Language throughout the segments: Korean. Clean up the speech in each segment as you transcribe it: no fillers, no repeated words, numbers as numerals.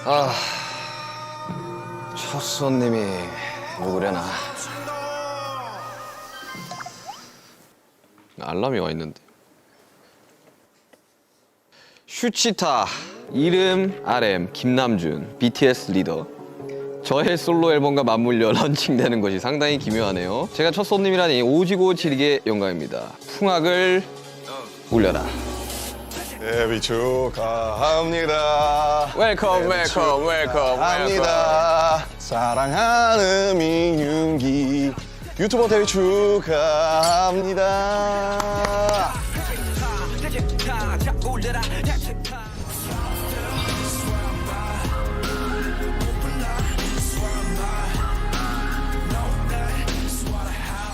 아, 첫 손님이 누구려나? 알람이 와 있는데. 슈치타, 이름 RM, 김남준, BTS 리더. 저의 솔로 앨범과 맞물려 런칭되는 것이 상당히 기묘하네요. 제가 첫 손님이라니 오지고 지리게 영광입니다. 풍악을 울려라. 데뷔 축하합니다. 웰컴, 웰컴, 웰컴, 합니다. 사랑하는 민윤기 유튜버 데뷔 축하합니다.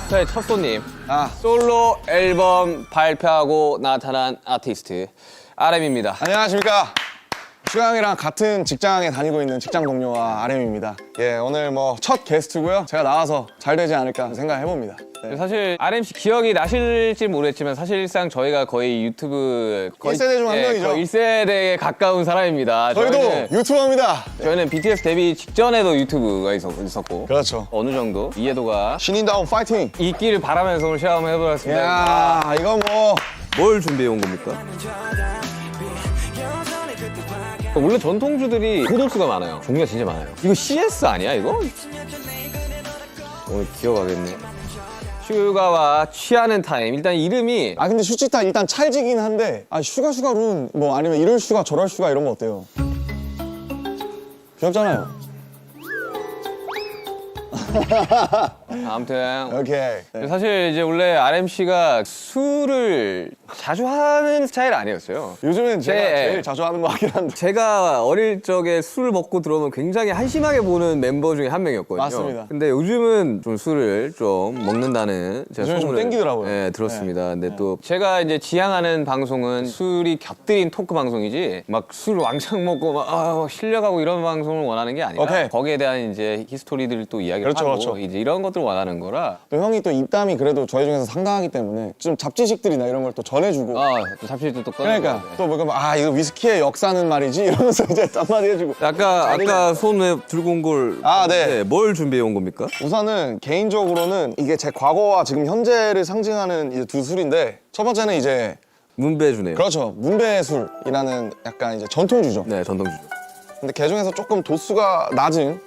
저의 첫 손님, 솔로 앨범 발표하고 나타난 아티스트 RM입니다. 안녕하십니까. 슈강이랑 같은 직장에 다니고 있는 직장 동료와 RM입니다. 예, 오늘 뭐 첫 게스트고요. 제가 나와서 잘 되지 않을까 생각해봅니다. 네. 사실 RM 씨 기억이 나실지 모르겠지만 사실상 저희가 거의 유튜브 1세대 중 한 명이죠. 1세대에 가까운 사람입니다. 저희도 유튜버입니다. 저희는 BTS 데뷔 직전에도 유튜브가 있었고 그렇죠. 어느 정도 이해도가 신인다운 파이팅. 있기를 바라면서 오늘 시험을 해보겠습니다. 야, 이거 뭐 뭘 준비해 온 겁니까? 원래 전통주들이 고도수가 많아요. 종류가 진짜 많아요. 이거 CS 아니야 이거? 오늘 기억하겠네. 슈가와 취하는 타임. 일단 이름이 근데 슈치타 일단 찰지긴 한데 슈가룬 뭐 아니면 이럴 슈가 저럴 슈가 이런 거 어때요? 귀엽잖아요. 아무튼 오케이. 네. 사실 이제 원래 RM 씨가 술을 자주 하는 스타일 아니었어요. 요즘엔 제가 네. 제일 자주 하는 거 같긴 한데. 제가 어릴 적에 술을 먹고 들어오면 굉장히 한심하게 보는 멤버 중에 한 명이었거든요. 맞습니다. 근데 요즘은 좀 술을 좀 먹는다는 제가 요즘에 좀 소문을, 땡기더라고요. 네, 들었습니다. 근데 또 제가 이제 지향하는 방송은 술이 겹들인 토크 방송이지 막 술 왕창 먹고 막 실력하고 이런 방송을 원하는 게 아니라 오케이. 거기에 대한 이제 히스토리들을 또 이야기를 그렇죠, 하고 그렇죠. 이제 이런 것들을 원하는 거라 또 형이 또 입담이 그래도 저희 중에서 상당하기 때문에 좀 잡지식들이나 이런 걸 또 전해주고. 또 잡지도 또 꺼내고 그러니까 또 뭐 이거 위스키의 역사는 말이지 이러면서 이제 한마디 해주고. 아까 손에 들고 온 걸 네. 뭘 준비해 온 겁니까? 우선은 개인적으로는 이게 제 과거와 지금 현재를 상징하는 이제 두 술인데 첫 번째는 이제 문배주네요. 그렇죠. 문배술이라는 약간 이제 전통주죠. 네, 전통주. 근데 개 중에서 조금 도수가 낮은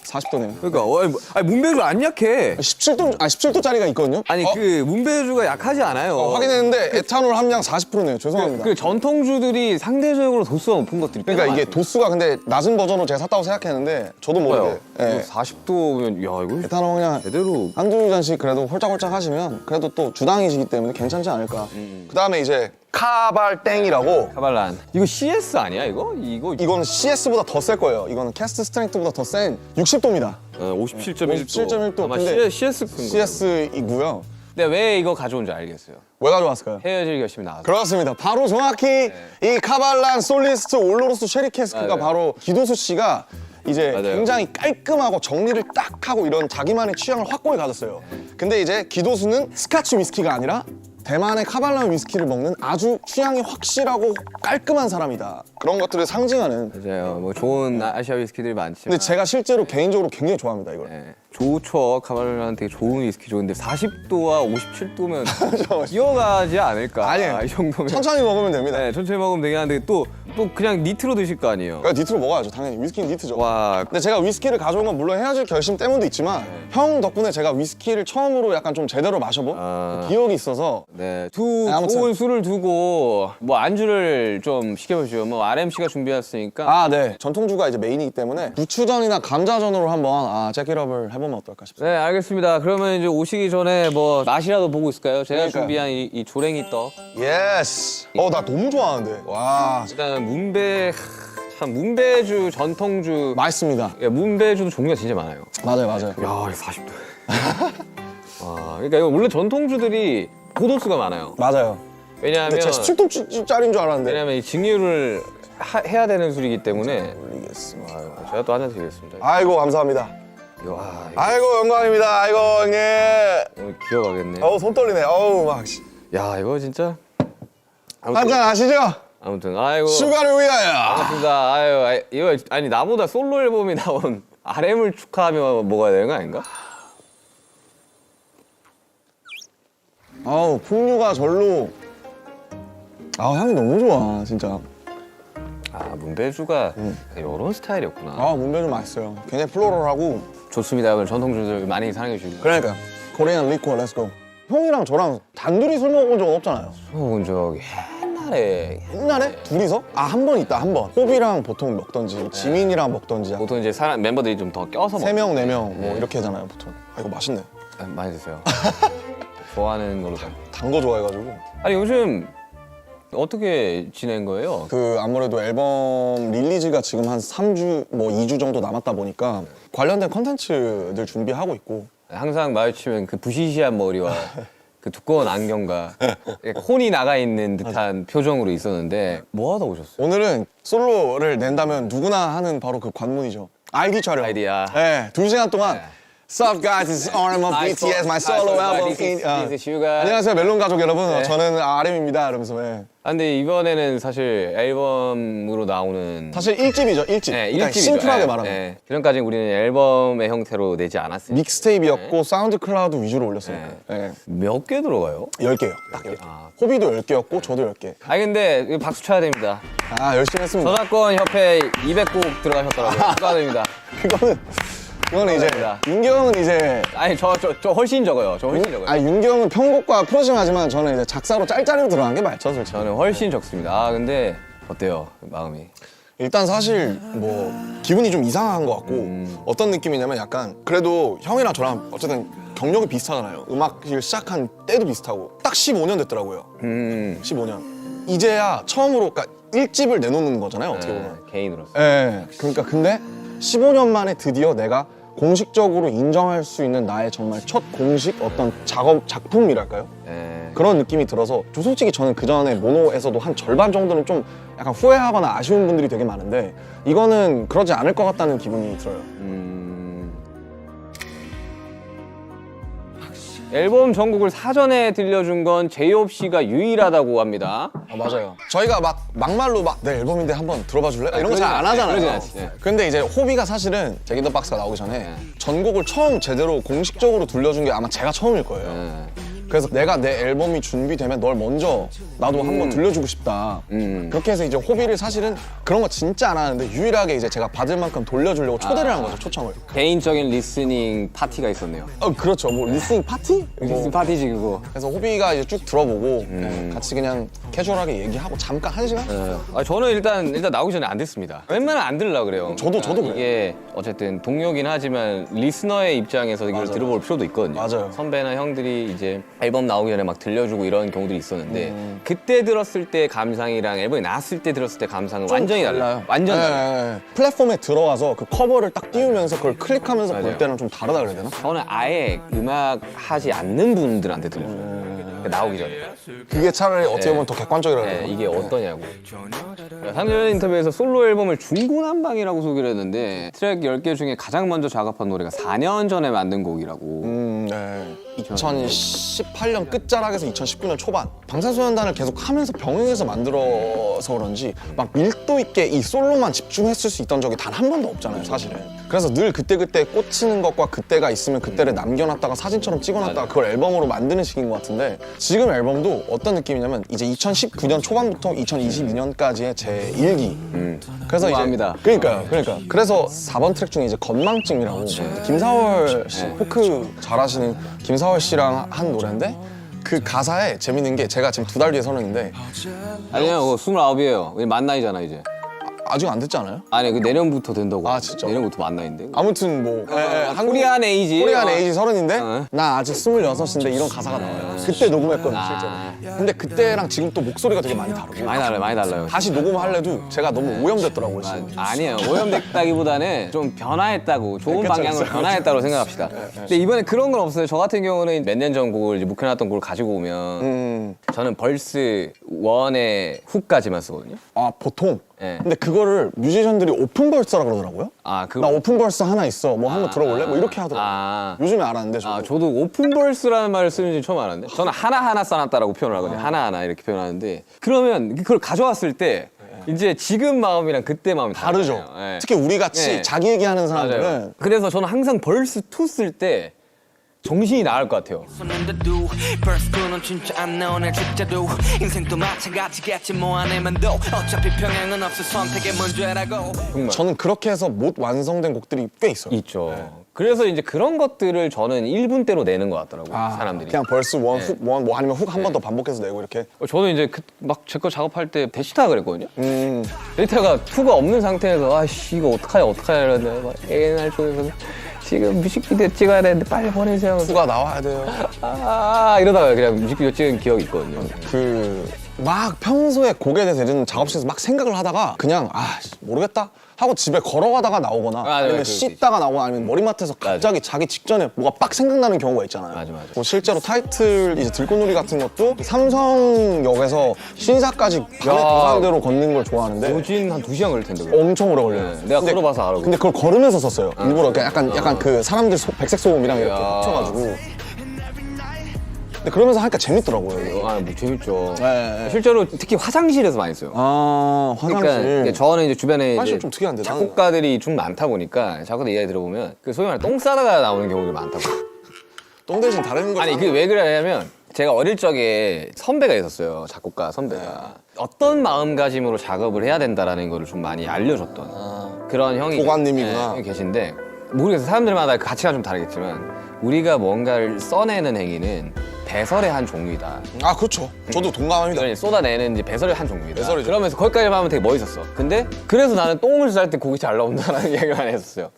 40도네요. 그러니까 문배주 안 약해. 17도짜리가 있거든요. 아니 그 문배주가 약하지 않아요. 확인했는데 에탄올 함량 40%네요. 죄송합니다. 그 전통주들이 상대적으로 도수가 높은 것들이 그러니까 이게 도수가 근데 낮은 버전으로 제가 샀다고 생각했는데 저도 모르게 예. 40도면 야 이거 에탄올 함량 제대로 한두 잔씩 그래도 홀짝홀짝 하시면 그래도 또 주당이시기 때문에 괜찮지 않을까. 그다음에 이제 카발땡이라고 카발란. 이거 CS 아니야 이거? 이거는 CS보다 더 셀 거예요. 이거는 캐스트 스트렝스보다 더 센 60도입니다. 57.1도. 57.1도. 아마 근데 CS 큰 거. CS이고요. 근데 왜 이거 가져온지 알겠어요. 왜 가져왔을까요? 헤어질 결심이 나와서. 그렇습니다. 바로 정확히 이 카발란 솔리스트 올로로스 쉐리 캐스크가 맞아요. 바로 기도수 씨가 이제 맞아요. 굉장히 깔끔하고 정리를 딱 하고 이런 자기만의 취향을 확고히 가졌어요. 근데 이제 기도수는 스카치 위스키가 아니라 대만의 카발란 위스키를 먹는 아주 취향이 확실하고 깔끔한 사람이다. 그런 것들을 상징하는. 맞아요. 뭐 좋은 아시아 위스키들이 많지만. 근데 제가 실제로 개인적으로 굉장히 좋아합니다, 이걸. 네. 좋죠. 카발란 되게 좋은 위스키 좋은데 40도와 57도면 기어가지 않을까? 아니에요. 이 정도면. 천천히 먹으면 됩니다. 네, 천천히 먹으면 되긴 한데 또 그냥 니트로 드실 거 아니에요. 그러니까 니트로 먹어야죠, 당연히. 위스키는 니트죠. 와, 근데 제가 위스키를 가져온 건 물론 헤어질 결심 때문도 있지만 형 덕분에 제가 위스키를 처음으로 약간 좀 제대로 마셔본 기억이 있어서 네, 아무튼. 좋은 술을 두고 뭐 안주를 좀 시켜보시죠. 뭐 RMC가 준비했으니까. 네. 전통주가 이제 메인이기 때문에 부추전이나 감자전으로 한번 잭잇업을 해보면 어떨까 싶습니다. 네, 알겠습니다. 그러면 이제 오시기 전에 뭐 맛이라도 보고 있을까요? 제가 그러니까요. 준비한 이 조랭이 떡. 예스. 나 너무 좋아하는데. 와, 일단 참 문배주 전통주. 맛있습니다. 야, 문배주도 종류가 진짜 많아요. 맞아요. 야, 이거 40도. 와, 그러니까 이거 원래 전통주들이 고도수가 많아요. 맞아요. 왜냐하면 근데 제가 17도짜리인 줄 알았는데. 왜냐면 이 증류를 해야 되는 술이기 때문에 올리겠습니다. 제가 또 한 잔 드리겠습니다. 아이고, 감사합니다. 와, 아이고 영광입니다. 아이고 형님. 오늘 기억하겠네. 어우 손 떨리네. 어우 막. 야, 이거 진짜. 한잔 하시죠. 아무튼 아이고. 슈가를 위하여. 반갑습니다. 아유, 이거 아니 나보다 솔로 앨범이 나온 RM을 축하하며 먹어야 되는 거 아닌가? 아우 풍류가 절로. 아 향이 너무 좋아 진짜. 아, 문배주가 이런 스타일이었구나. 아 문배주 맛있어요. 굉장히 플로럴하고. 좋습니다. 오늘 전통주들 많이 사랑해 주시고. 그러니까 코리안 리코어 렛츠고. 형이랑 저랑 단둘이 술 먹어본 적은 없잖아요. 본 적이 옛날에 옛날에 둘이서? 아 한 번 있다 한 번. 호비랑 보통 먹던지 지민이랑 먹던지 보통 이제 사람 멤버들이 좀 더 껴서 세 명 네 명 뭐 이렇게 하잖아요 보통. 아 이거 맛있네. 많이 드세요. 좋아하는 걸로. 단 거 좋아해가지고. 아니 요즘 어떻게 지낸 거예요? 그 아무래도 앨범 릴리즈가 지금 한 3주 뭐 2주 정도 남았다 보니까 관련된 컨텐츠들 준비하고 있고. 항상 마주치면 그 부시시한 머리와 그 두꺼운 안경과 약간 혼이 나가 있는 듯한 표정으로 있었는데 뭐 하다 오셨어요? 오늘은 솔로를 낸다면 누구나 하는 바로 그 관문이죠. 아이디 촬영. 아이디야. 네, 2시간 동안 Sup guys, it's RM of BTS, my solo album. This is Suga. 안녕하세요 멜론 가족 여러분. 네. 저는 RM입니다. 이러면서. 네. 아, 근데 이번에는 사실 앨범으로 나오는 사실 1집이죠, 1집. 네, 그러니까 1집이죠. 심플하게 말하면. 그전까지 우리는 앨범의 형태로 내지 않았어요. 믹스테이프였고 사운드 클라우드 위주로 올렸어요. 네. 몇 개 들어가요? 10개요. 딱 10개. 아. 호비도 10개였고 저도 10개. 아 근데 이거 박수 쳐야 됩니다. 아 열심히 했습니다. 저작권 협회 200곡 들어가셨더라고요. 축하드립니다. 그거는 이제 감사합니다. 윤경은 이제 아니 저 훨씬 적어요. 저 훨씬 적어요. 아 윤경은 편곡과 프로듀싱하지만 저는 이제 작사로 짤짤이로 들어간 게 많죠, 솔직히. 저는 훨씬 적습니다. 아 근데 어때요? 마음이? 일단 사실 뭐 기분이 좀 이상한 것 같고 어떤 느낌이냐면 약간 그래도 형이랑 저랑 어쨌든 경력이 비슷하잖아요. 음악을 시작한 때도 비슷하고 딱 15년 됐더라고요. 15년. 이제야 처음으로 그러니까 1집을 내놓는 거잖아요, 어떻게 보면. 개인으로서. 예. 그러니까 근데 15년 만에 드디어 내가 공식적으로 인정할 수 있는 나의 정말 첫 공식 어떤 작품이랄까요? 예. 그런 느낌이 들어서 좀 솔직히 저는 그 전에 모노에서도 한 절반 정도는 좀 약간 후회하거나 아쉬운 분들이 되게 많은데 이거는 그러지 않을 것 같다는 기분이 들어요. 앨범 전곡을 사전에 들려준 건 제이홉 씨가 유일하다고 합니다. 맞아요. 저희가 막말로 내 앨범인데 한번 들어봐 줄래? 이런 거 잘 안 하잖아요. 그러진 않지. 네. 근데 이제 호비가 사실은 잭인더 박스가 나오기 전에 전곡을 처음 제대로 공식적으로 들려준 게 아마 제가 처음일 거예요. 그래서 내가 내 앨범이 준비되면 널 먼저 나도 한번 들려주고 싶다. 그렇게 해서 이제 호비를 사실은 그런 거 진짜 안 하는데 유일하게 이제 제가 받을 만큼 돌려주려고 초대를 한 거죠, 초청을. 개인적인 리스닝 파티가 있었네요. 그렇죠. 뭐 리스닝 파티? 리스닝 파티지 그거. 그래서 호비가 이제 쭉 들어보고 같이 그냥 캐주얼하게 얘기하고 잠깐 1시간? 아, 저는 일단 나오기 전에 안 듣습니다. 웬만하면 안 들으려고 그래요. 저도 그래요. 이게 어쨌든 동료긴 하지만 리스너의 입장에서 이걸 들어볼 필요도 있거든요. 맞아요. 선배나 형들이 이제 앨범 나오기 전에 막 들려주고 이런 경우들이 있었는데 그때 들었을 때 감상이랑 앨범이 나왔을 때 들었을 때 감상은 완전히 달라요. 완전 달라요. 네. 플랫폼에 들어가서 그 커버를 딱 띄우면서 그걸 클릭하면서 볼 맞아요. 때는 좀 다르다 그래야 되나? 저는 아예 음악 하지 않는 분들한테 들려줘요. 나오기 전에. 그게 차라리 어떻게 보면 더 객관적이라 그래야 네, 되나? 이게 어떠냐고. 3년 인터뷰에서 솔로 앨범을 중구난방이라고 소개를 했는데 트랙 10개 중에 가장 먼저 작업한 노래가 4년 전에 만든 곡이라고. 네. 2018년 끝자락에서 2019년 초반 방탄소년단을 계속 하면서 병행해서 만들어서 그런지 막 밀도 있게 이 솔로만 집중했을 수 있던 적이 단 한 번도 없잖아요, 사실은. 그래서 늘 그때그때 꽂히는 것과 그때가 있으면 그때를 남겨놨다가 사진처럼 찍어놨다가 그걸 앨범으로 만드는 식인 것 같은데 지금 앨범도 어떤 느낌이냐면 이제 2019년 초반부터 2022년까지의 제 일기. 그래서 우아합니다. 이제 그러니까 그래서 4번 트랙 중에 이제 건망증이라고 김사월 씨 포크 잘하시는 김사월 씨랑 한 노래인데 그 가사에 재밌는 게 제가 지금 2달 뒤에 서른인데 아니요, 그거 29이에요. 우리 만 나이잖아, 이제. 아직 안 됐지 않아요? 아니, 그 내년부터 된다고. 아, 진짜? 내년부터 만 나이인데. 아무튼 뭐 코리안 에이지. 코리안 에이지 서른인데 어. 나 아직 26인데 이런 가사가 나와요. 그때 녹음했거든요, 실제로. 근데 그때랑 지금 또 목소리가 되게 많이 다르고 많이 달라요, 많이 달라요. 다시 녹음하려도 제가 너무 오염됐더라고요, 지금. 아니에요. 오염됐다기보다는 좀 변화했다고, 좋은 그쵸, 방향으로 그쵸, 변화했다고 생각합시다. 근데 이번에 그런 건 없어요. 저 같은 경우는 몇 년 전 곡을 이제 묵혀놨던 곡을 가지고 오면 저는 벌스 1의 훅까지만 쓰거든요. 아 보통 예. 근데 그거를 뮤지션들이 오픈벌스라 그러더라고요. 아, 나 오픈벌스 하나 있어. 뭐 한번 들어볼래? 뭐 이렇게 하더라고요. 아. 요즘에 알았는데 저도. 아, 저도 오픈벌스라는 말을 쓰는지 처음 알았는데 저는 하나하나 써놨다라고 표현을 하거든요. 하나하나 이렇게 표현하는데 그러면 그걸 가져왔을 때 이제 지금 마음이랑 그때 마음이 다르죠. 다르잖아요. 예. 특히 우리 같이 네. 자기 얘기하는 맞아요. 사람들은 그래서 저는 항상 벌스 2 쓸 때 정신이 나갈 것 같아요. 손는데도 벌써 는 진짜 안 나오네 진짜도 인생도 마찬가지겠지 뭐 안 해만도 어차피 평행은 없어 선택의 문제라고. 정말 저는 그렇게 해서 못 완성된 곡들이 꽤 있어요. 있죠. 그래서 이제 그런 것들을 저는 1분대로 내는 것 같더라고요. 사람들이. 그냥 벌스 원, 훅 원, 뭐 아니면 훅 한 번 더 반복해서 내고 이렇게. 저는 이제 막 제 거 작업할 때 데이터 그랬거든요. 데이터가 2가 없는 상태에서 아씨 이거 어떡하냐 이러는데 막 A&R 쪽에서 지금 뮤직비디오 찍어야 되는데 빨리 보내세요. 후가 나와야 돼요. 이러다가 그냥 뮤직비디오 찍은 기억이 있거든요. 막 평소에 곡에 대해서 예전 작업실에서 막 생각을 하다가 그냥 모르겠다 하고 집에 걸어가다가 나오거나 맞아요. 아니면 그럴 수 씻다가 나오거나 아니면 머리맡에서 갑자기 자기 직전에 뭐가 빡 생각나는 경우가 있잖아요. 맞아. 뭐 실제로 타이틀 이제 들꽃놀이 같은 것도 삼성역에서 신사까지 밤에 야. 도산대로 걷는 걸 좋아하는데 오진 한 2시간 걸릴 텐데. 그거. 엄청 오래 걸려요. 네, 내가 걸어봐서 알아. 근데 그걸 걸으면서 썼어요. 일부러 약간 그 사람들 백색 소음이랑 이렇게 야. 합쳐가지고. 근데 그러면서 하니까 재밌더라고요. 이거. 뭐 재밌죠. 네. 실제로 특히 화장실에서 많이 써요. 화장실. 그러니까 저는 이제 주변에 화장실 이제 좀 특이한데, 나는. 작곡가들이 좀 많다 보니까 작곡가들 이야기 들어보면 그 소위 말해 똥 싸다가 나오는 경우가 많다고. 똥 대신 다른 거. 아니 그 왜 그러냐면 제가 어릴 적에 선배가 있었어요. 작곡가 선배가. 어떤 마음가짐으로 작업을 해야 된다라는 거를 좀 많이 알려줬던 그런 형이 보관님이구나. 형이 계신데 모르겠어요. 사람들마다 가치가 좀 다르겠지만 우리가 뭔가를 써내는 행위는 배설의 한 종류이다. 그렇죠. 저도 동감합니다. 이걸 쏟아내는 이제 배설의 한 종류이다. 배설이죠. 그러면서 거기까지 하면 되게 멋있었어. 근데 그래서 나는 똥을 쌀 때 곡이 잘 나온다는 이야기를 많이 했었어요.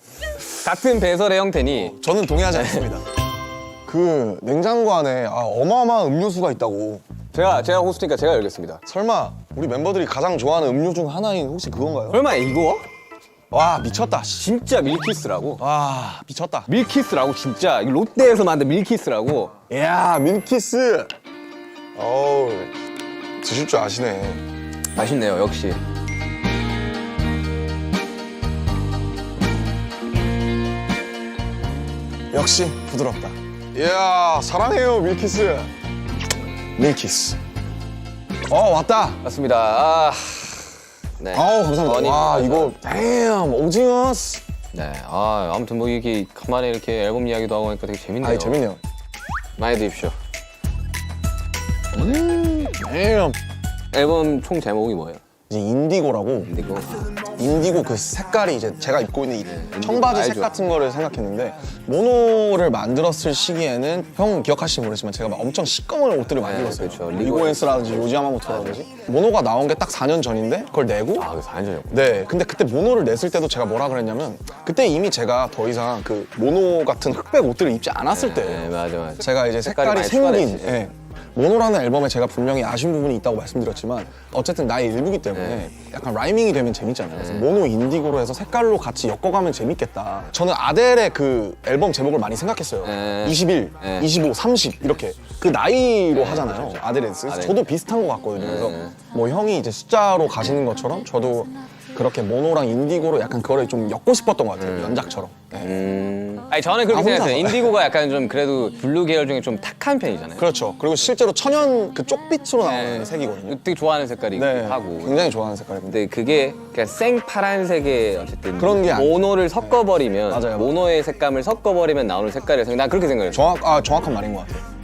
같은 배설의 형태니 저는 동의하지 않습니다. 그 냉장고 안에 어마어마한 음료수가 있다고. 제가 호스트니까 제가 열겠습니다. 설마 우리 멤버들이 가장 좋아하는 음료 중 하나인 혹시 그건가요? 설마 이거? 와 미쳤다. 씨. 진짜 밀키스라고? 와 미쳤다. 밀키스라고 진짜 이거 롯데에서 만든 밀키스라고. 이야 밀키스. 어우 드실 줄 아시네. 맛있네요 역시. 역시 부드럽다. 이야 사랑해요 밀키스. 밀키스. 왔다. 맞습니다. 네. 감사합니다. 어니, 와 이거 damn 오징어스. 네. 아무튼 뭐 이렇게 간만에 이렇게 앨범 이야기도 하고 하니까 되게 재밌네요. 재밌네요. 많이 드십시오. damn. 앨범 총 제목이 뭐예요? 이제 인디고라고. 이거 인디고 그 색깔이 이제 제가 입고 있는 이 청바지 색 알죠. 같은 거를 생각했는데 모노를 만들었을 시기에는 형 기억하실지 모르겠지만 제가 막 엄청 시꺼먼 옷들을 많이 입었어요. 그렇죠. 리고엔스라든지 요지야마모토라든지 모노가 나온 게 딱 4년 전인데 그걸 내고 그래서 4년 전이었고. 네 근데 그때 모노를 냈을 때도 제가 뭐라 그랬냐면 그때 이미 제가 더 이상 그 모노 같은 흑백 옷들을 입지 않았을 때예요. 네, 맞아. 제가 이제 색깔이 많이 생긴 추가됐지. 예. 모노라는 앨범에 제가 분명히 아쉬운 부분이 있다고 말씀드렸지만 어쨌든 나의 일부기 때문에 약간 라이밍이 되면 재밌잖아요. 그래서 모노 인디고로 해서 색깔로 같이 엮어가면 재밌겠다. 저는 아델의 그 앨범 제목을 많이 생각했어요. 21, 25, 30 이렇게 그 나이로 하잖아요. 아델의. 그래서 아델. 저도 비슷한 것 같거든요. 그래서 뭐 형이 이제 숫자로 가시는 것처럼 저도 그렇게 모노랑 인디고로 약간 그거를 좀 엮고 싶었던 것 같아요. 연작처럼. 네. 아니 저는 그렇게 생각해요. 혼자서. 인디고가 약간 좀 그래도 블루 계열 중에 좀 탁한 편이잖아요. 그렇죠. 그리고 실제로 천연 그 쪽빛으로 나오는 색이거든요. 되게 좋아하는 색깔이기도 네, 하고. 굉장히 좋아하는 색깔입니다. 근데 그게 그냥 생 파란색의 어쨌든 그런 게 아니에요. 모노를 섞어버리면 맞아요. 모노의 색감을 섞어버리면 나오는 색깔이라서 난 그렇게 생각해요. 정확한 말인 것 같아요.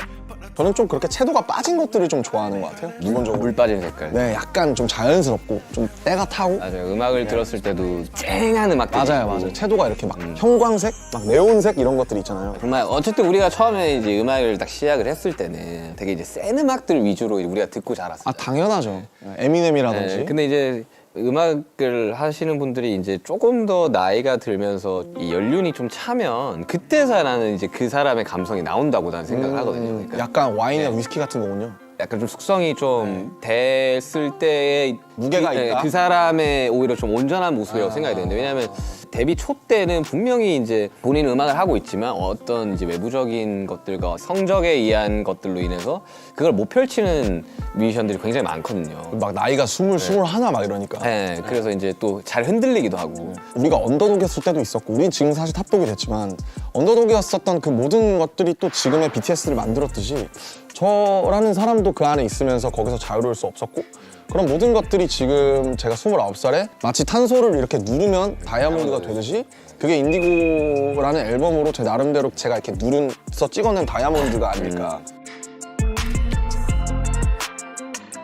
저는 좀 그렇게 채도가 빠진 것들을 좀 좋아하는 것 같아요. 기본적으로. 물 빠진 색깔. 네, 약간 좀 자연스럽고 좀 때가 타고. 맞아요. 음악을 들었을 때도 쨍한 음악들. 맞아요. 채도가 이렇게 막 형광색, 막 네온색 이런 것들 있잖아요. 정말 어쨌든 우리가 처음에 이제 음악을 딱 시작을 했을 때는 되게 이제 센 음악들 위주로 우리가 듣고 자랐어요. 당연하죠. 에미넴이라든지. 네, 근데 이제 음악을 하시는 분들이 이제 조금 더 나이가 들면서 이 연륜이 좀 차면 그때서야 나는 이제 그 사람의 감성이 나온다고 나는 생각을 하거든요. 그러니까 약간 와인이나 위스키 같은 거군요. 약간 좀 숙성이 좀 됐을 때의 무게가 그, 있다? 그 사람의 오히려 좀 온전한 모습이라고 생각이 되는데 왜냐하면 데뷔 초 때는 분명히 이제 본인 음악을 하고 있지만 어떤 이제 외부적인 것들과 성적에 의한 것들로 인해서 그걸 못 펼치는 뮤지션들이 굉장히 많거든요. 막 나이가 20, 21 막 이러니까. 네, 그래서 이제 또 잘 흔들리기도 하고. 우리가 언더독이었을 때도 있었고 우린 지금 사실 탑독이 됐지만 언더독이었었던 그 모든 것들이 또 지금의 BTS를 만들었듯이 저라는 사람도 그 안에 있으면서 거기서 자유로울 수 없었고 그런 모든 것들이 지금 제가 29살에 마치 탄소를 이렇게 누르면 다이아몬드가 되듯이 그게 인디고라는 앨범으로 제 나름대로 제가 이렇게 누른서 찍어낸 다이아몬드가 아닐까.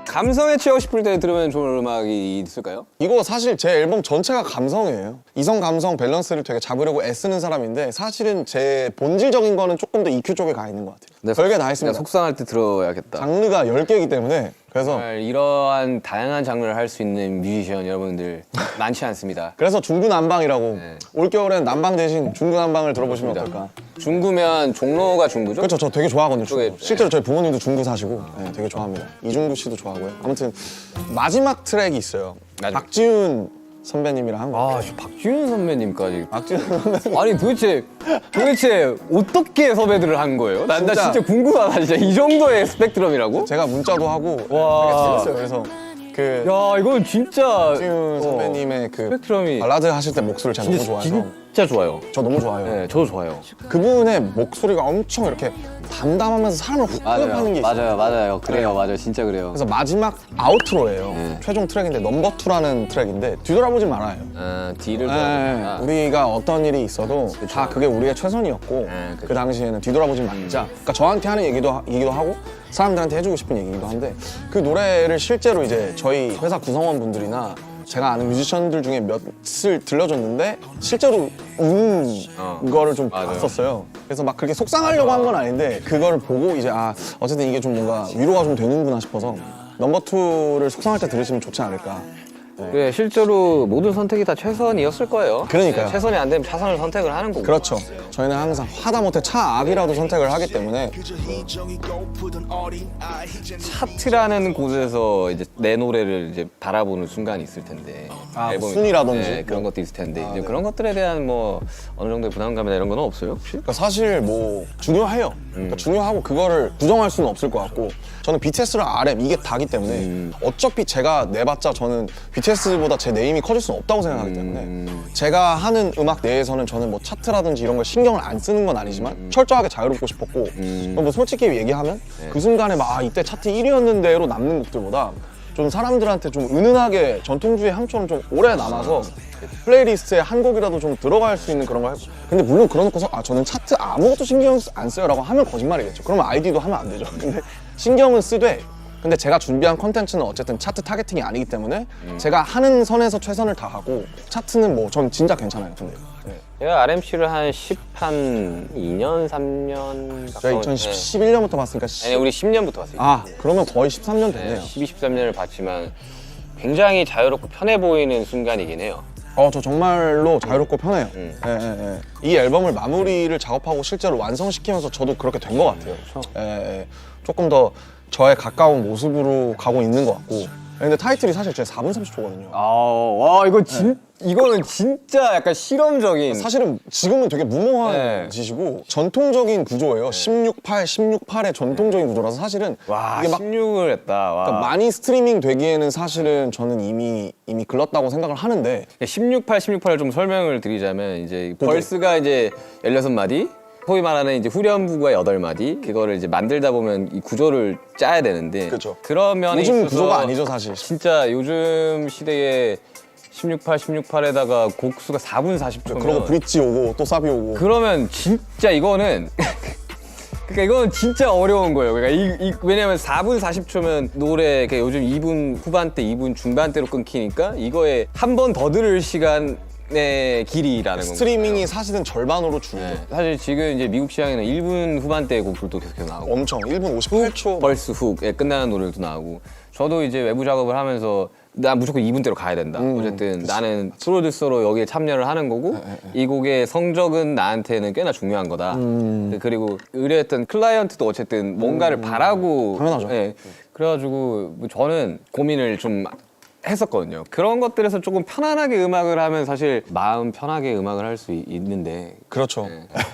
감성에 취하고 싶을 때 들으면 좋은 음악이 있을까요? 이거 사실 제 앨범 전체가 감성이에요. 이성 감성 밸런스를 되게 잡으려고 애쓰는 사람인데 사실은 제 본질적인 거는 조금 더 EQ 쪽에 가 있는 것 같아요. 별게 다 내가 있습니다. 속상할 때 들어야겠다. 장르가 10개이기 때문에 그래서 정말 이러한 다양한 장르를 할 수 있는 뮤지션 여러분들 많지 않습니다. 그래서 중구난방이라고 네. 올겨울엔 난방 대신 중구난방을 들어보시면 그렇습니다. 어떨까. 중구면 종로가 중구죠? 그렇죠. 저 되게 좋아하거든요. 쪽에, 중구. 실제로 저희 부모님도 중구 사시고 네, 되게 좋아합니다. 이중구 씨도 좋아하고요. 아무튼 마지막 트랙이 있어요. 마지막. 박지훈 선배님이랑 한 거. 아, 저 박지훈 선배님까지. 박지훈 선배님. 아니 도대체 어떻게 섭외들을 한 거예요? 나 진짜. 진짜 궁금하다. 진짜 이 정도의 스펙트럼이라고? 제가 문자도 하고 와. 되게 재밌어요. 그래서 그 야, 이건 진짜 박지훈 선배님의 그 스펙트럼이 발라드 하실 때 목소리를 제가 너무 좋아해서 진짜 좋아요. 저 너무 좋아해요. 네, 저도 좋아요. 그분의 목소리가 엄청 이렇게 담담하면서 사람을 훅 끌어파는 게 있어요. 맞아요. 그래요. 맞아요. 진짜 그래요. 그래서 마지막 아우트로예요. 네. 최종 트랙인데 넘버 2라는 트랙인데 뒤돌아보지 말아요. 뒤를 네, 돌아보니까 우리가 어떤 일이 있어도 다 그게 우리의 최선이었고 그쵸. 그 당시에는 뒤돌아보지 말자. 그러니까 저한테 하는 얘기도 하고 사람들한테 해주고 싶은 얘기기도 한데 그 노래를 실제로 이제 저희 회사 구성원분들이나 제가 아는 뮤지션들 중에 몇을 들려줬는데 실제로 우는 거를 좀 맞아요. 봤었어요. 그래서 막 그렇게 속상하려고 한 건 아닌데 그거를 보고 이제 어쨌든 이게 좀 뭔가 위로가 좀 되는구나 싶어서 넘버 2를 속상할 때 들으시면 좋지 않을까. 네, 실제로 모든 선택이 다 최선이었을 거예요. 그러니까요. 네, 최선이 안 되면 차선을 선택을 하는 거고. 그렇죠. 저희는 항상 하다못해 차악이라도 선택을 하기 때문에 차트라는 곳에서 이제 내 노래를 이제 바라보는 순간이 있을 텐데. 앨범이- 순위라든지 네, 그런 것도 있을 텐데 이제 그런 것들에 대한 뭐 어느 정도의 부담감이나 이런 건 없어요 혹시? 그러니까 사실 뭐 중요해요. 그러니까 중요하고 그거를 부정할 수는 없을 것 같고 저는 BTS랑 RM 이게 다기 때문에 어차피 제가 내봤자 저는 BTS보다 제 네임이 커질 수는 없다고 생각하기 때문에 제가 하는 음악 내에서는 저는 뭐 차트라든지 이런 걸 신경을 안 쓰는 건 아니지만 철저하게 자유롭고 싶었고 뭐 솔직히 얘기하면 그 순간에 막 이때 차트 1위였는데로 남는 곡들보다 좀 사람들한테 좀 은은하게 전통주의 향처럼 좀 오래 남아서 플레이리스트에 한 곡이라도 좀 들어갈 수 있는 그런 거 해고 근데 물론 그러놓고서 저는 차트 아무것도 신경 안 써요 라고 하면 거짓말이겠죠. 그러면 아이디도 하면 안 되죠. 근데 신경은 쓰되 근데 제가 준비한 컨텐츠는 어쨌든 차트 타겟팅이 아니기 때문에 제가 하는 선에서 최선을 다하고 차트는 뭐 전 진짜 괜찮아요. 근데 제가 RMC를 한 2년, 3년 제가 2011년부터 봤으니까 아니 우리 10년부터 봤어요. 그러면 거의 13년 됐네요. 12, 13년을 봤지만 굉장히 자유롭고 편해 보이는 순간이긴 해요. 저 정말로 자유롭고 편해요. 이 앨범을 마무리를 작업하고 실제로 완성시키면서 저도 그렇게 된 것 같아요. 조금 더 저에 가까운 모습으로 가고 있는 것 같고. 근데 타이틀이 사실 제 4분 30초거든요. 와 이거 이거는 진짜 약간 실험적인. 사실은 지금은 되게 무모한 네. 짓이고 전통적인 구조예요. 16:8의 전통적인 구조라서 사실은 와, 이게 막 16을 했다. 와. 그러니까 많이 스트리밍 되기에는 사실은 저는 이미 글렀다고 생각을 하는데 16:8을 좀 설명을 드리자면 이제 벌스가 이제 16마디, 소위 말하는 이제 후렴부가 8마디, 그거를 이제 만들다 보면 이 구조를 짜야 되는데 그쵸. 그런 면에 요즘 있어서 구조가 아니죠 사실. 진짜 요즘 시대에 16:8에다가 곡수가 4분 40초면 그러고 브릿지 오고 또 사비 오고 그러면 진짜 이거는 그러니까 이건 진짜 어려운 거예요. 그러니까 왜냐면 4분 40초면 노래 요즘 2분 후반대, 2분 중반대로 끊기니까 이거에 한 번 더 들을 시간의 길이라는 건가요? 스트리밍이 사실은 절반으로 줄죠. 네. 사실 지금 이제 미국 시장에는 1분 후반대 곡들도 계속 나오고 엄청 1분 58초 벌스 훅에 끝나는 노래도 나오고 저도 이제 외부 작업을 하면서 나 무조건 2분대로 가야 된다. 어쨌든 나는 프로듀서로 여기에 참여를 하는 거고 이 곡의 성적은 나한테는 꽤나 중요한 거다. 그리고 의뢰했던 클라이언트도 어쨌든 뭔가를 바라고 당연하죠. 예. 그래가지고 뭐 저는 고민을 좀 했었거든요. 그런 것들에서 조금 편안하게 음악을 하면 사실 마음 편하게 음악을 할 수 있는데 그렇죠.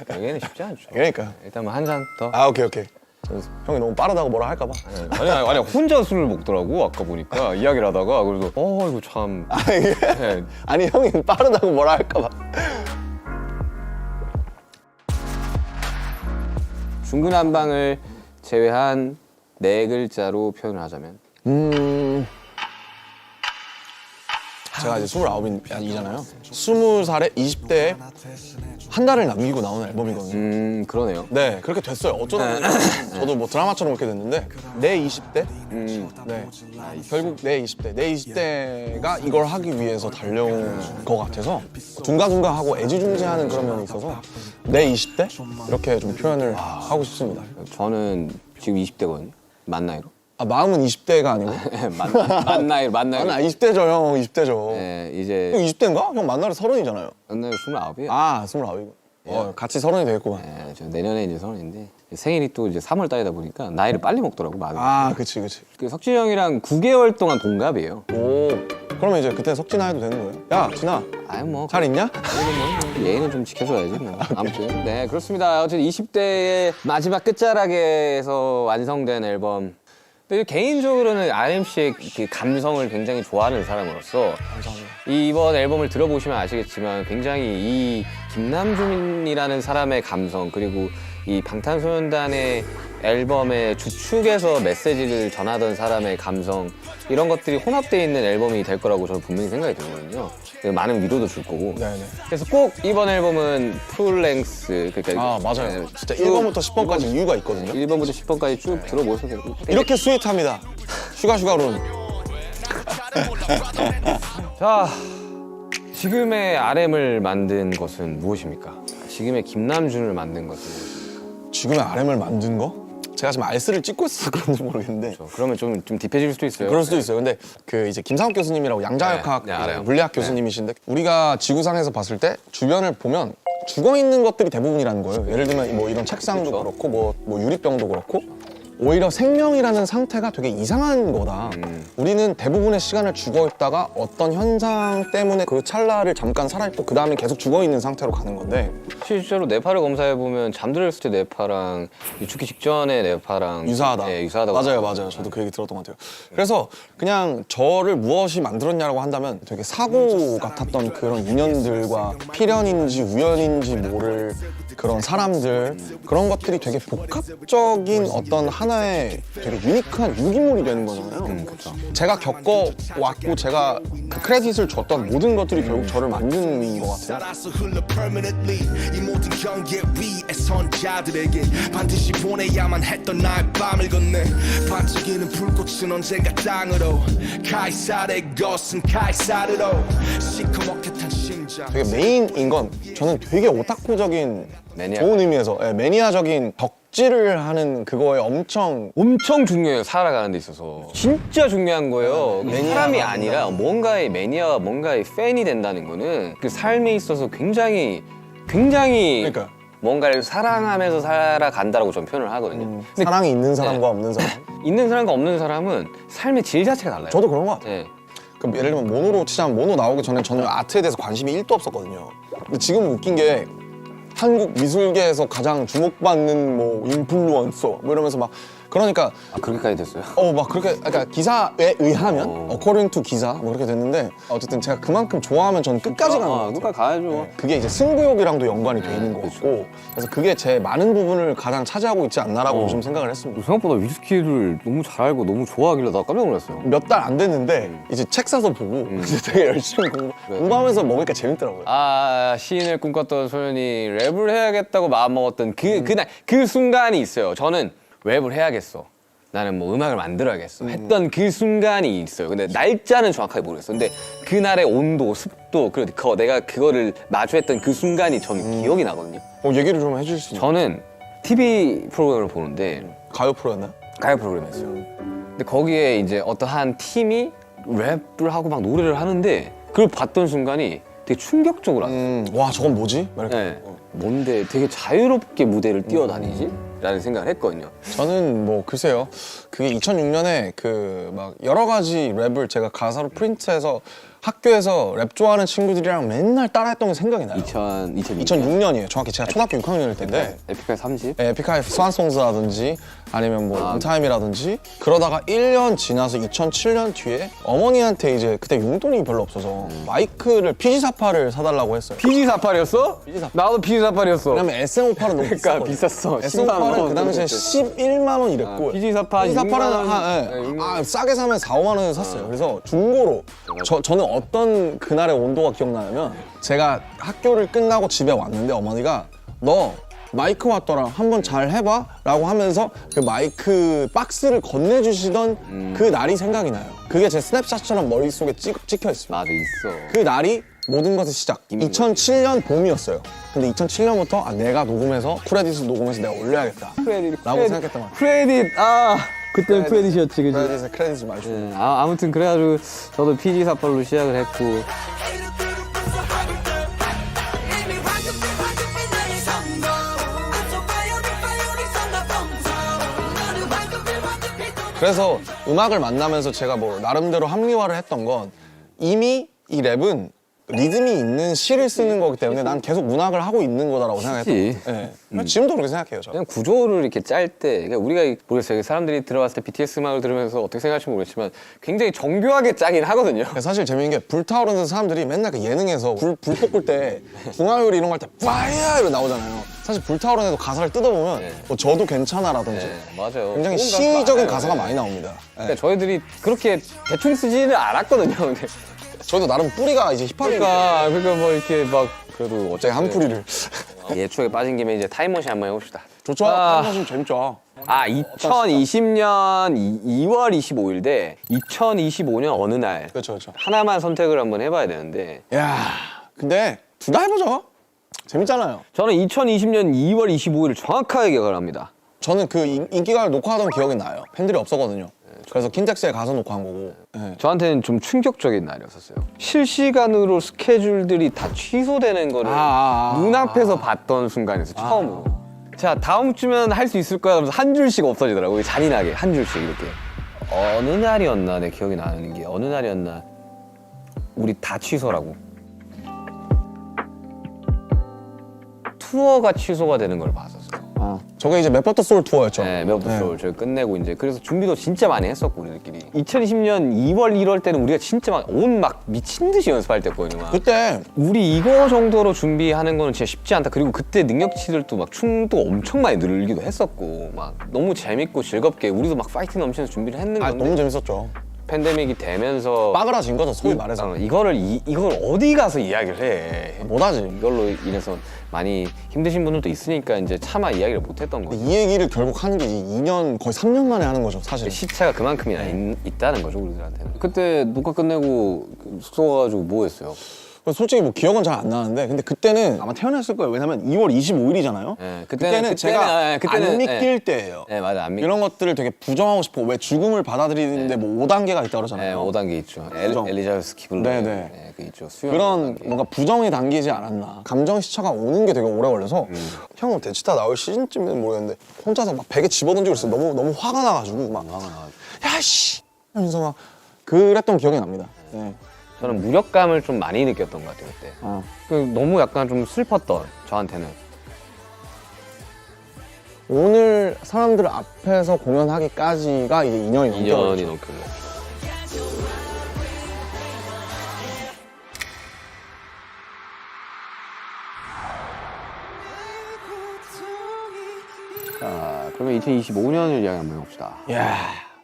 여기는 쉽지 않죠. 그러니까. 일단 뭐 한 잔 더. 아 오케이. 형이 너무 빠르다고 뭐라 할까봐. 아니 혼자 술을 먹더라고 아까 보니까 이야기를 하다가 그래서 이거 참. 네. 아니 형이 빠르다고 뭐라 할까봐. 중구난방을 제외한 네 글자로 표현을 하자면 제가 이제 29이잖아요. 20살에 20대에 한 달을 남기고 나오는 앨범이거든요. 그러네요. 네, 그렇게 됐어요. 어쩌다 보니 저도 뭐 드라마처럼 그렇게 됐는데 내 20대? 네, 결국 내 20대가 이걸 하기 위해서 달려온 것 같아서 둥가둥가하고 애지중지하는 그런 면이 있어서 내 20대? 이렇게 좀 표현을 하고 싶습니다. 저는 지금 20대거든요. 만 나이로. 아, 마음은 20대가 아니고? 만 나이로. 아, 나 20대죠, 형. 20대죠. 네, 이제 형 20대인가? 형 만나래 30이잖아요. 만 나이로 29이에요. 아, 29이고. 같이 30이 되겠구만. 네, 저 내년에 이제 30인데 생일이 또 이제 3월 달이다 보니까 나이를 빨리 먹더라고 마음이. 아, 그치. 그 석진이 형이랑 9개월 동안 동갑이에요. 오, 그러면 이제 그때 석진아 해도 되는 거예요? 야, 진아, 아유 뭐 잘 있냐? 예의는 좀 지켜줘야지 뭐. 아무튼 네 그렇습니다. 어쨌든 20대의 마지막 끝자락에서 완성된 앨범. 근데 개인적으로는 RMC의 그 감성을 굉장히 좋아하는 사람으로서 이번 앨범을 들어보시면 아시겠지만 굉장히 이 김남준이라는 사람의 감성 그리고 이 방탄소년단의 앨범의 주축에서 메시지를 전하던 사람의 감성 이런 것들이 혼합되어 있는 앨범이 될 거라고 저는 분명히 생각이 들거든요. 많은 위로도 줄 거고. 네네. 그래서 꼭 이번 앨범은 풀랭스 그러니까 아, 맞아요. 네, 진짜 쭉 1번부터 10번까지 이유가 있거든요. 1번부터 10번까지 쭉 들어보셔도 되고. 이렇게 스윗합니다. 슈가룬. 자, 지금의 RM을 만든 것은 무엇입니까? 지금의 김남준을 만든 것은 무엇입니까? 지금의 RM을 만든 거? 제가 지금 알스를 찍고 있어서 그런지 모르겠는데 그러면 좀 딥해질 수도 있어요. 그럴 수도 있어요. 근데 그 이제 김상욱 교수님이라고 양자역학 네, 알아요. 물리학 교수님이신데 우리가 지구상에서 봤을 때 주변을 보면 죽어 있는 것들이 대부분이라는 거예요. 예를 들면 뭐 이런 책상도 그렇죠. 그렇고 뭐 유리병도 그렇고 오히려 생명이라는 상태가 되게 이상한 거다. 우리는 대부분의 시간을 죽어 있다가 어떤 현상 때문에 그 찰나를 잠깐 살아있고 그 다음에 계속 죽어 있는 상태로 가는 건데 실제로 뇌파를 검사해 보면 잠들었을 때 뇌파랑 죽기 직전의 뇌파랑 유사하다. 네, 유사하다고. 맞아요. 저도 그 얘기 들었던 것 같아요. 그래서 그냥 저를 무엇이 만들었냐라고 한다면 되게 사고 같았던 그런 인연들과 필연인지 우연인지 모를 그런 사람들 그런 것들이 되게 복합적인 어떤 하나의 되게 유니크한 유기물이 되는 거잖아요. 그렇죠. 제가 겪어왔고 제가 그 크레딧을 줬던 모든 것들이 결국 저를 만드는 것 같아요. 살아서 흘러 permanently 이 모든 경계 위에 선 자들에게 반드시 보내야만 했던 나의 밤을 건네 반짝이는 불꽃은 언젠가 땅으로 카이사르의 것은 카이사르로 시커멓게 탄 심장 되게 메인인 건 저는 되게 오타쿠적인 매니아. 좋은 의미에서 매니아적인 덕질을 하는 그거에 엄청 중요해요. 살아가는 데 있어서 진짜 중요한 거예요. 사람이 아니라 뭔가의 매니아와 뭔가의 팬이 된다는 거는 그 삶에 있어서 굉장히 그러니까 뭔가를 사랑하면서 살아간다라고 저는 표현을 하거든요. 근데 사랑이 있는 사람과 없는 사람. 있는 사람과 없는 사람은 삶의 질 자체가 달라요. 저도 그런 것 같아요. 네. 그럼 예를 들면 모노로 치자면 모노 나오기 전에 저는 아트에 대해서 관심이 1도 없었거든요. 근데 지금 웃긴 게 한국 미술계에서 가장 주목받는 뭐 인플루언서 뭐 이러면서 막 그러니까 그렇게까지 됐어요. 막 그렇게 그러니까 기사에 의하면 according to 기사 뭐 그렇게 됐는데 어쨌든 제가 그만큼 좋아하면 저는 끝까지 가는 것 같아요. 끝까지 가야죠. 그게 이제 승부욕이랑도 연관이 돼 있는 것 같고 그래서 그게 제 많은 부분을 가장 차지하고 있지 않나라고 좀 생각을 했습니다. 생각보다 위스키를 너무 잘 알고 너무 좋아하길래 나 깜짝 놀랐어요. 몇 달 안 됐는데 이제 책 사서 보고 이제 되게 열심히 공부하면서 먹으니까 재밌더라고요. 시인을 꿈꿨던 소년이 랩을 해야겠다고 마음먹었던 그날 그 순간이 있어요. 저는 랩을 해야겠어. 나는 뭐 음악을 만들어야겠어. 했던 그 순간이 있어요. 근데 날짜는 정확하게 모르겠어. 근데 그날의 온도, 습도, 그리고 내가 그거를 마주했던 그 순간이 저는 기억이 나거든요. 얘기를 좀 해줄 수 있나요? 저는 TV 프로그램을 보는데 가요 프로였나요? 가요 프로그램이었어요. 근데 거기에 이제 어떤 한 팀이 랩을 하고 막 노래를 하는데 그걸 봤던 순간이 되게 충격적으로 왔어요. 와 저건 뭐지? 막 이렇게. 네. 뭔데 되게 자유롭게 무대를 뛰어다니지? 라는 생각을 했거든요. 저는 뭐 글쎄요. 그게 2006년에 그 막 여러 가지 랩을 제가 가사로 프린트해서 학교에서 랩 좋아하는 친구들이랑 맨날 따라했던 게 생각이 나요. 2006년이에요. 정확히 제가 초등학교 6학년일 텐데 에픽하이 3집? 에픽하이 스완송스라든지 아니면 뭐 인타임이라든지 그러다가 1년 지나서 2007년 뒤에 어머니한테 이제 그때 용돈이 별로 없어서 마이크를 PG48을 사달라고 했어요. PG48이었어? 나도 PG48이었어. 왜냐면 SM58은 너무 그러니까 비쌌거든요. 비쌌어. SM58은 그 당시에 11만 원 이랬고 PG48 PG48은 싸게 사면 4, 5만 원에 샀어요. 그래서 중고로 저는 어떤 그날의 온도가 기억나냐면 제가 학교를 끝나고 집에 왔는데 어머니가 너 마이크 왔더라 한번 잘 해봐 라고 하면서 그 마이크 박스를 건네주시던 그 날이 생각이 나요. 그게 제 스냅샷처럼 머릿속에 찍혀 있습니다. 맞아, 있어. 그 날이 모든 것의 시작. 2007년 봄이었어요. 근데 2007년부터 내가 녹음해서 크레딧을 녹음해서 내가 올려야겠다 라고 생각했단 말이에요. 크레딧, 그때는 크레딧이었지, 그지? 크레딧을 많이 줬어요. 아무튼 그래가지고 저도 PG48로 시작을 했고. 그래서 음악을 만나면서 제가 뭐 나름대로 합리화를 했던 건 이미 이 랩은 리듬이 있는 시를 쓰는 거기 때문에 난 계속 문학을 하고 있는 거다라고 생각했던 거예요. 네. 지금도 그렇게 생각해요. 저. 그냥 구조를 이렇게 짤 때, 그러니까 우리가 모르겠어요. 사람들이 들어봤을 때 BTS 음악을 들으면서 어떻게 생각할지 모르겠지만 굉장히 정교하게 짜긴 하거든요. 사실 재밌는 게 불타오르는 사람들이 맨날 그 예능에서 불 볶을 때 궁화요리 이런 거 할 때 파이어 이러고 나오잖아요. 사실 불타오르는 애도 가사를 뜯어보면 뭐 저도 괜찮아라든지 맞아요. 굉장히 좋은 시적인 많아요. 가사가 많이 나옵니다. 그러니까 저희들이 그렇게 대충 쓰지는 않았거든요. 근데 저도 나름 뿌리가 이제 힙합이니까 그러니까 뭐 이렇게 막 그래도 제가 한 뿌리를 예초에 빠진 김에 이제 타임머신 한번 해봅시다. 좋죠? 사실 재밌죠. 2020년 2월 25일 대 2025년 어느 날 그렇죠. 하나만 선택을 한번 해봐야 되는데 야, 근데 둘 다 해보죠. 재밌잖아요. 저는 2020년 2월 25일을 정확하게 기억을 합니다. 저는 그 인기가를 녹화하던 기억이 나요. 팬들이 없었거든요. 그래서 킨텍스에 가서 녹화한 거고. 네. 저한테는 좀 충격적인 날이었어요. 실시간으로 스케줄들이 다 취소되는 거를 눈앞에서 봤던 순간에서 처음으로. 자, 다음 주면 할 수 있을 거야. 그래서 한 줄씩 없어지더라고요. 잔인하게 한 줄씩 이렇게. 어느 날이었나 내 기억이 나는 게 어느 날이었나 우리 다 취소라고. 투어가 취소가 되는 걸 봤었어요. 저게 이제 맵버터 소울 투어였죠. 네, 맵버터 저희 끝내고 이제 그래서 준비도 진짜 많이 했었고 우리들끼리. 2020년 2월 1월 때는 우리가 진짜 막 미친 듯이 연습할 때거든요. 막. 그때 우리 이거 정도로 준비하는 거는 진짜 쉽지 않다. 그리고 그때 능력치들도 막 춤도 엄청 많이 늘기도 했었고 막 너무 재밌고 즐겁게 우리도 막 파이팅 넘치면서 준비를 했는 건데 너무 재밌었죠. 팬데믹이 되면서 빠그라진 거죠, 소위 말해서. 이걸 어디 가서 이야기를 해. 못하지. 이걸로 인해서 많이 힘드신 분들도 있으니까 이제 차마 이야기를 못 했던 거죠. 이 얘기를 결국 하는 게 2년, 거의 3년 만에 하는 거죠, 사실. 시차가 그만큼이나 있다는 거죠, 우리들한테는. 그때 녹화 끝내고 숙소 가가지고 뭐 했어요? 솔직히 뭐 기억은 잘 안 나는데 근데 그때는 아마 태어났을 거예요. 왜냐면 2월 25일이잖아요. 네, 그때는 제가 안 믿길 때예요. 네, 맞아. 안 믿길 이런 것들을 되게 부정하고 싶어. 왜 죽음을 받아들이는데 뭐 5단계가 있다 그러잖아요. 네, 5단계 있죠. 부정. 엘리자베스 기블러. 네네. 그 있죠. 수영 그런 5단계. 뭔가 부정이 담기지 않았나. 감정 시차가 오는 게 되게 오래 걸려서 형은 대치타 나올 시즌쯤은 모르겠는데 혼자서 막 베개 집어던지고 있어요. 너무 화가 나가지고 막 야씨 하면서 막 그랬던 기억이 납니다. 네. 저는 무력감을 좀 많이 느꼈던 것 같아요 그때. 그 너무 약간 좀 슬펐던 저한테는. 오늘 사람들 앞에서 공연하기까지가 이제 2년이 넘게 2년이 걸렸죠. 넘게 걸렸죠. 자, 그러면 2025년을 이야기 한번 해봅시다. 이야,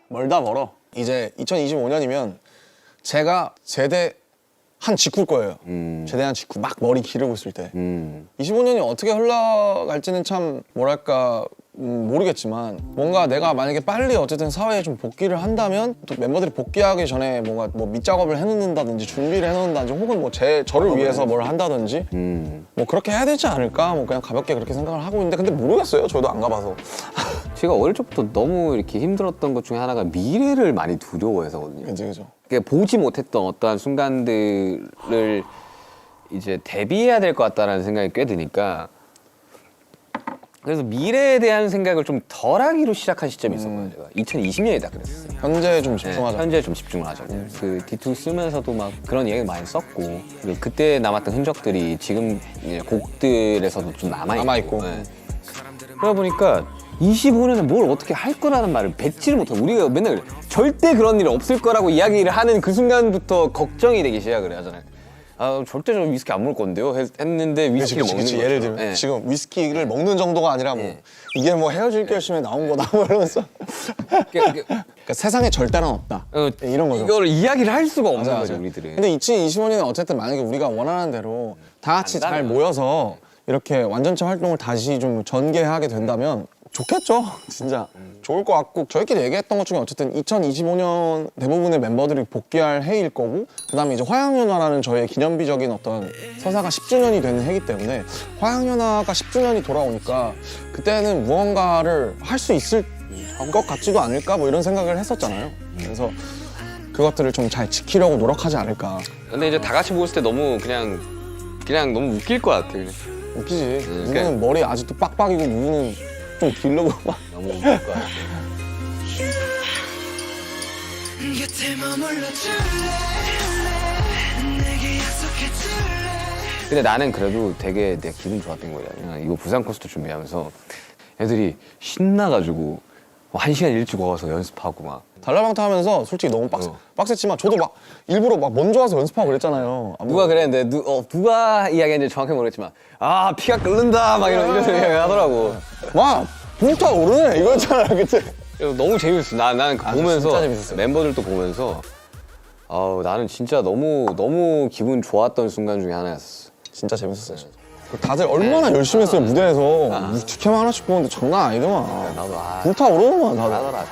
멀다 멀어. 이제 2025년이면 제가 제대한 직후일 거예요. 제대한 직후 막 머리 기르고 있을 때. 25년이 어떻게 흘러갈지는 참 뭐랄까 모르겠지만 뭔가 내가 만약에 빨리 어쨌든 사회에 좀 복귀를 한다면 또 멤버들이 복귀하기 전에 뭔가 뭐 밑작업을 해놓는다든지 준비를 해놓는다든지 혹은 뭐 저를 위해서 뭘 한다든지 뭐 그렇게 해야 되지 않을까 뭐 그냥 가볍게 그렇게 생각을 하고 있는데 근데 모르겠어요. 저도 안 가봐서. 제가 어릴 적부터 너무 이렇게 힘들었던 것 중에 하나가 미래를 많이 두려워해서거든요. 그죠. 그러니까 보지 못했던 어떠한 순간들을 이제 대비해야 될 것 같다라는 생각이 꽤 드니까 그래서 미래에 대한 생각을 좀 덜하기로 시작한 시점이 있었거든요. 제가 2020년이다 그랬어요. 현재 좀 네, 집중하자. 현재 좀 집중을 하자. 그 D2 쓰면서도 막 그런 얘기 많이 썼고 그리고 그때 남았던 흔적들이 지금 이제 곡들에서도 좀 남아있고. 네. 그러다 보니까 25년에 뭘 어떻게 할 거라는 말을 뱉지를 못하고 우리가 맨날 절대 그런 일이 없을 거라고 이야기를 하는 그 순간부터 걱정이 되기 시작을 하잖아요. 아 절대 저 위스키 안 먹을 건데요 했는데 위스키를 먹는 거죠. 예를 들면 네. 지금 위스키를 먹는 정도가 아니라 뭐 네. 이게 뭐 헤어질 결심에 나온 거다 뭐 이러면서 그러니까 세상에 절대란 없다. 이런 거죠. 이거를 이야기를 할 수가 없는 맞아, 거죠 맞아. 우리들은. 근데 2025년에 어쨌든 만약에 우리가 원하는 대로 다 같이 잘 간다면. 모여서 이렇게 완전체 활동을 다시 좀 전개하게 된다면 좋겠죠. 진짜 좋을 것 같고 저희끼리 얘기했던 것 중에 어쨌든 2025년 대부분의 멤버들이 복귀할 해일 거고 그다음에 이제 화양연화라는 저의 기념비적인 어떤 서사가 10주년이 되는 해이기 때문에 화양연화가 10주년이 돌아오니까 그때는 무언가를 할 수 있을 것 같지도 않을까 뭐 이런 생각을 했었잖아요. 그래서 그것들을 좀 잘 지키려고 노력하지 않을까. 근데 이제 다 같이 모였을 때 너무 그냥 너무 웃길 것 같아. 그냥. 웃기지. 그러니까- 누구는 머리 아직도 빡빡이고 누구는 좀 길르고 막. 너무 웃길 것 같아. 곁에 머물러줄래 내게 약속해줄래 근데 나는 그래도 되게 내 기분 좋았던 거야. 이거 부산 콘서트 준비하면서 애들이 신나가지고 1시간 일찍 와서 연습하고 막. 달라방타 하면서 솔직히 너무 빡셌지만 저도 막 일부러 막 먼저 와서 연습하고 그랬잖아요. 누가 그랬는데 누가 이야기했는지 정확히 모르겠지만 아 피가 끓는다 막 이런 이야기 하더라고. 와 불타오르네 이거였잖아 그때. 너무 재밌었어. 나는 아, 보면서 진짜 재밌었어요. 멤버들도 보면서 나는 진짜 너무 기분 좋았던 순간 중에 하나였어. 진짜 재밌었어요. 진짜. 다들 얼마나 열심히 했어요 무대에서. 직캠 하나씩 보는데 장난 아니더만. 나도 불타오르더만 다들. 잘하더라.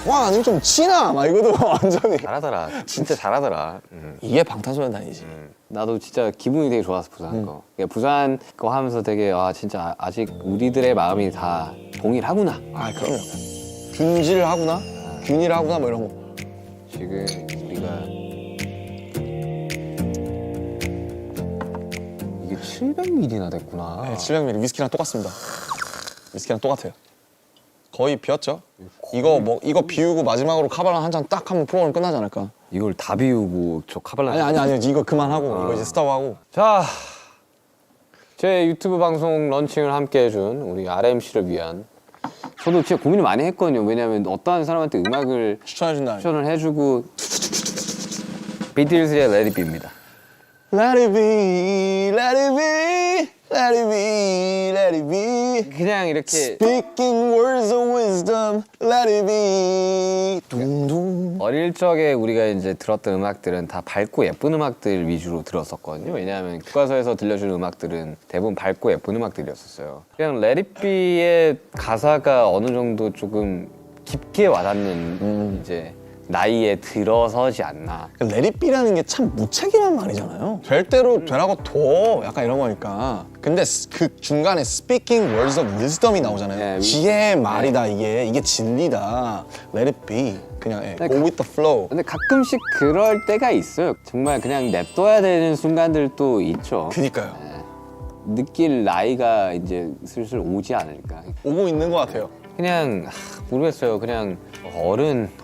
와 아니면 좀 치나 막 이거도 완전히. 잘하더라. 진짜 잘하더라. 이게 방탄소년단이지. 나도 진짜 기분이 되게 좋았어 부산 거. 그러니까 부산 거 하면서 되게 진짜 아직 우리들의 마음이 다 동일하구나. 아 그럼요. 균질하구나. 균일하구나 뭐 이런 거. 지금 우리가 이게 700ml나 됐구나. 네, 700ml 위스키랑 똑같습니다. 위스키랑 똑같아요. 거의 비었죠? 이거 비우고 마지막으로 카발란 한 잔 딱 하면 프로그램 끝나지 않을까? 이걸 다 비우고 저 카발라. 아니 이거 그만하고 이거 이제 스탑하고. 자, 제 유튜브 방송 런칭을 함께 해준 우리 RMC를 위한 저도 진짜 고민을 많이 했거든요. 왜냐하면 어떠한 사람한테 음악을 추천해준다. 추천을 해주고 비틀즈의 Let It Be입니다. Let it be, let it be, let it be, let it be. 그냥 이렇게 Speaking words of wisdom, let it be. 둥둥. 어릴 적에 우리가 이제 들었던 음악들은 다 밝고 예쁜 음악들 위주로 들었었거든요. 왜냐하면 교과서에서 들려주는 음악들은 대부분 밝고 예쁜 음악들이었었어요. 그냥 Let It Be의 가사가 어느 정도 조금 깊게 와닿는 이제 나이에 들어서지 않나. Let it be라는 게 참 무책임한 말이잖아요. 될 대로 되라고 둬. 약간 이런 거니까. 근데 그 중간에 speaking words of wisdom이 나오잖아요. 네, 지혜의 말이다 이게 진리다. Let it be. 그냥 go with the flow. 근데 가끔씩 그럴 때가 있어요. 정말 그냥 냅둬야 되는 순간들도 있죠. 그니까요. 느낄 나이가 이제 슬슬 오지 않을까. 오고 있는 것 같아요. 그냥 모르겠어요. 그냥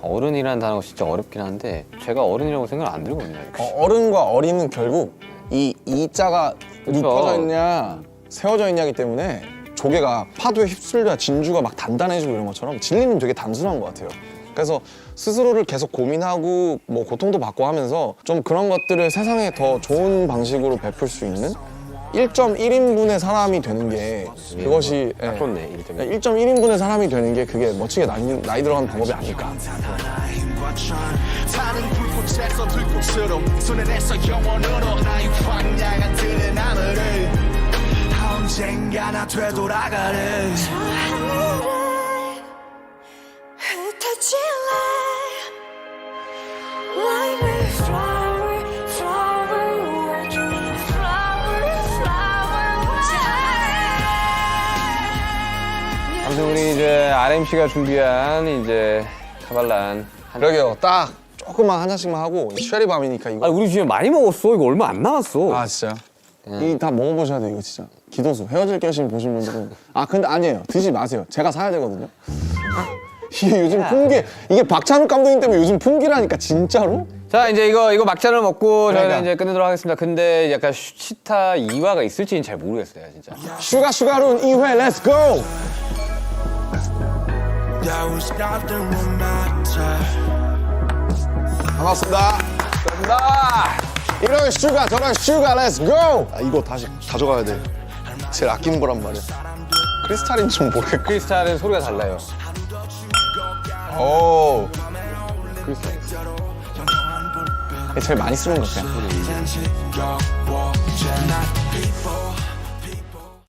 어른이라는 단어가 진짜 어렵긴 한데 제가 어른이라고 생각 안 들거든요. 어른과 어린은 결국 이 자가 그쵸. 눕혀져 있냐 세워져 있냐기 때문에 조개가 파도에 휩쓸려 진주가 막 단단해지고 이런 것처럼 진리는 되게 단순한 것 같아요. 그래서 스스로를 계속 고민하고 뭐 고통도 받고 하면서 좀 그런 것들을 세상에 더 좋은 방식으로 베풀 수 있는 1.1인분의 사람이 되는 게 그것이 딱 좋네. 이럴 때면. 1.1인분의 사람이 되는 게 그게 멋지게 나이 들어가는 방법이 아닐까. 타는 불꽃에서 들꽃으로 손에 내서 영원으로 나의 황량한 들은 하늘을 언젠가나 되돌아가는 저 하늘에 흩어질래 Like a flower, flower, working flower, flower, 아무튼 우리 이제 RMC가 준비한 이제 카발란. 그러게요. 딱 조금만 한 잔씩만 하고 쉐리밤이니까 이거. 우리 지금 많이 먹었어. 이거 얼마 안 남았어. 아 진짜요? 이 다 먹어보셔야 돼요 이거 진짜. 기도수 헤어질 결심 보신 분들은 근데 아니에요. 드시지 마세요. 제가 사야 되거든요. 이게 요즘 풍기 이게 박찬욱 감독님 때문에 요즘 풍기라니까 진짜로. 자 이제 이거 막잔을 먹고 저희는 그러니까. 이제 끝내도록 하겠습니다. 근데 약간 치타 2화가 있을지는 잘 모르겠어요 진짜. 슈가룬 2회 렛츠 고. There was nothing will matter. 반갑습니다. 이런 슈가 저런 슈가 렛츠 고. 이거 다시 가져가야 돼. 제일 아끼는 거란 말이야. 크리스탈인 줄 모르겠고. 크리스탈은 소리가 달라요. 오. 제일 많이 쓰는 것 같아요. Your watch and not people.